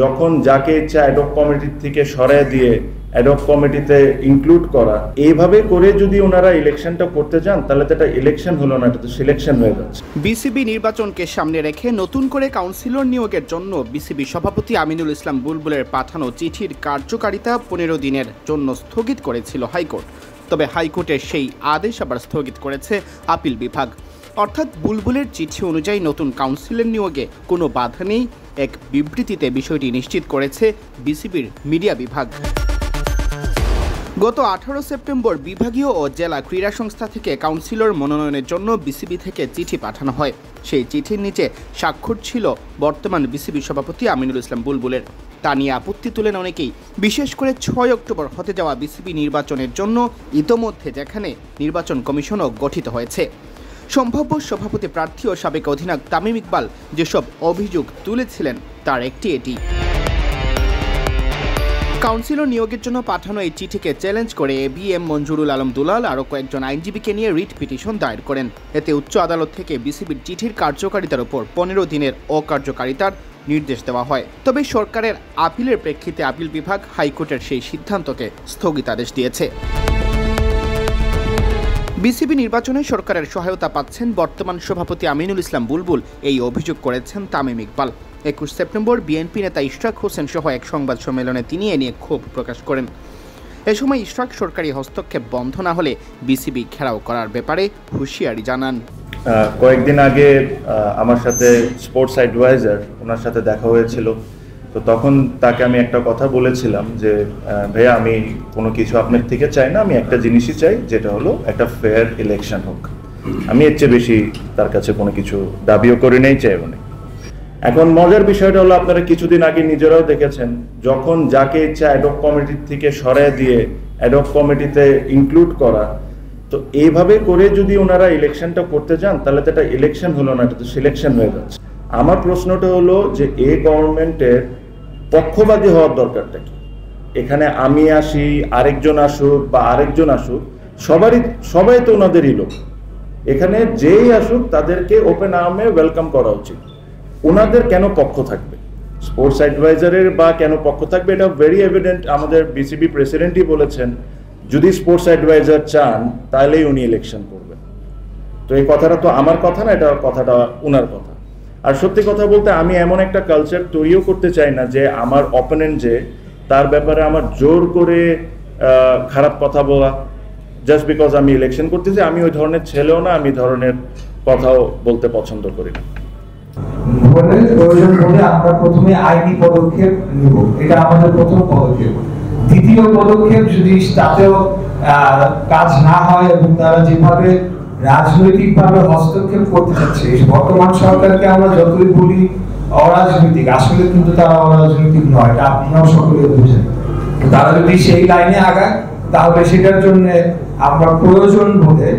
যখন যাকে ইচ্ছা অ্যাডহক কমিটির থেকে সরায় দিয়ে অ্যাডহক কমিটিতে ইনক্লুড করা, এইভাবে করে যদি ওনারা ইলেকশনটা করতে যান তাহলে তো এটা ইলেকশন হলো না, এটা তো সিলেকশন হয়ে যাচ্ছে। বিসিবি নির্বাচনকে সামনে রেখে নতুন করে কাউন্সিলর নিয়োগের জন্য বিসিবি সভাপতি আমিনুল ইসলাম বুলবুলের পাঠানো চিঠির কার্যকারিতা 15 দিনের জন্য স্থগিত করেছিল হাইকোর্ট। তবে হাইকোর্টের সেই আদেশ আবার স্থগিত করেছে আপিল বিভাগ। অর্থাৎ বুলবুলের চিঠি অনুযায়ী নতুন কাউন্সিলর নিয়োগে কোনো বাধা নেই, এক বিবৃতিতে বিষয়টি নিশ্চিত করেছে বিসিবির মিডিয়া বিভাগ। গত 18 সেপ্টেম্বর বিভাগীয় ও জেলা ক্রীড়া সংস্থা থেকে কাউন্সিলর মনোনয়নের জন্য বিসিবি থেকে চিঠি পাঠানো হয়। সেই চিঠির নিচে স্বাক্ষর ছিল বর্তমান বিসিবি সভাপতি আমিনুল ইসলাম বুলবুলের। তা নিয়ে আপত্তি তুলেন অনেকেই, বিশেষ করে 6 অক্টোবর হতে যাওয়া বিসিবি নির্বাচনের জন্য ইতোমধ্যে যেখানে নির্বাচন কমিশনও গঠিত হয়েছে। সম্ভাব্য সভাপতি প্রার্থী ও সাবেক অধিনায়ক তামিম ইকবাল যেসব অভিযোগ তুলেছিলেন তার একটি এটি। কাউন্সিলর নিয়োগের জন্য পাঠানো এই চিঠিকে চ্যালেঞ্জ করে এবিএম মঞ্জুরুল আলম দুলাল আরও কয়েকজন আইনজীবীকে নিয়ে রিট পিটিশন দায়ের করেন। এতে উচ্চ আদালত থেকে বিসিবির চিঠির কার্যকারিতার উপর 15 দিনের অকার্যকারিতার নির্দেশ দেওয়া হয়। তবে সরকারের আপিলের প্রেক্ষিতে আপিল বিভাগ হাইকোর্টের সেই সিদ্ধান্তকে স্থগিতাদেশ দিয়েছে। বিসিবি নির্বাচনে সরকারের সহায়তা পাচ্ছেন বর্তমান সভাপতি আমিনুল ইসলাম বুলবুল, এই অভিযোগ করেছেন তামিম ইকবাল। 21 সেপ্টেম্বর বিএনপি নেতা ইশরাক হোসেন সহ এক সংবাদ সম্মেলনে তিনি এ নিয়ে ক্ষোভ প্রকাশ করেন। এ সময় ইশরাক সরকারি হস্তক্ষেপ বন্ধ না হলে বিসিবি ঘেরাও করার ব্যাপারে হুঁশিয়ারি জানান। কয়েকদিন আগে আমার সাথে স্পোর্টস অ্যাডভাইজার, ওনার সাথে দেখা হয়েছিল। তো তখন তাকে আমি একটা কথা বলেছিলাম যে ভাইয়া, আমি কোনো কিছু আপনার থেকে চাই না, আমি একটা জিনিসই চাই, যেটা হলো একটা ফেয়ার ইলেকশন হোক। আমি এর চেয়ে বেশি তার কাছে কোনো কিছু দাবিও করি নাই, চাইব না। এখন মজার বিষয়টা হলো, আপনারা কিছুদিন আগে নিজেরাও দেখেছেন, যখন যাকে ইচ্ছা অ্যাডহক কমিটির থেকে সরায় দিয়ে অ্যাডহক কমিটিতে ইনক্লুড করা, তো এইভাবে করে যদি ওনারা ইলেকশনটা করতে যান তাহলে তো এটা ইলেকশন হলো না, এটা তো সিলেকশন হয়ে যাচ্ছে। আমার প্রশ্নটা হলো যে এই গভর্নমেন্টের পক্ষপাতী হওয়ার দরকারটা কি? এখানে আমি আসি, আরেকজন আসুক বা আরেকজন আসুক, সবাই তো ওনাদেরই লোক। এখানে যেই আসুক তাদেরকে ওপেন আর্মে ওয়েলকাম করা উচিত। ওনাদের কেন পক্ষ থাকবে? স্পোর্টস অ্যাডভাইজারের বা কেন পক্ষ থাকবে? এটা ভেরি এভিডেন্ট। আমাদের বিসিবি প্রেসিডেন্টই বলেছেন, যদি স্পোর্টস অ্যাডভাইজার চান তাহলেই উনি ইলেকশন করবেন। তো এই কথাটা তো আমার কথা না, এটা কথাটা ওনার কথা। আর সত্যি কথা বলতে, আমি এমন একটা কালচার তৈরিও করতে চাই না যে আমার অপোনেন্ট যে, তার ব্যাপারে আমার জোর করে খারাপ কথা বলা জাস্ট বিকজ আমি ইলেকশন করতেছি। আমি ওই ধরনের ছেলেও না, আমি ধরনের কথাও বলতে পছন্দ করি না। প্রয়োজন হলে আমরা প্রথমে আইনি পদক্ষেপ নিব, এটা আমাদের প্রথম পদক্ষেপ। দ্বিতীয় পদক্ষেপ যদি তাতেও কাজ না হয় এবং তারা যেভাবে রাজনৈতিকভাবে হস্তক্ষেপ করতে চাচ্ছে, বর্তমান সরকারকে আমরা যতই বলি অরাজনৈতিক, আসলে কিন্তু তারা অরাজনৈতিক নয়, এটা আপনারাও সকলে বুঝেন। তারা যদি সেই লাইনে আগায় তাহলে সেটার জন্য আমরা প্রয়োজন বোধে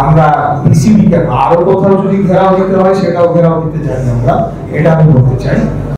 আমরা বিসিবি কেন আরো কোথাও যদি ঘেরাও দিতে হয় সেটাও ঘেরাও দিতে চাই আমরা, এটা আমি বলতে চাই।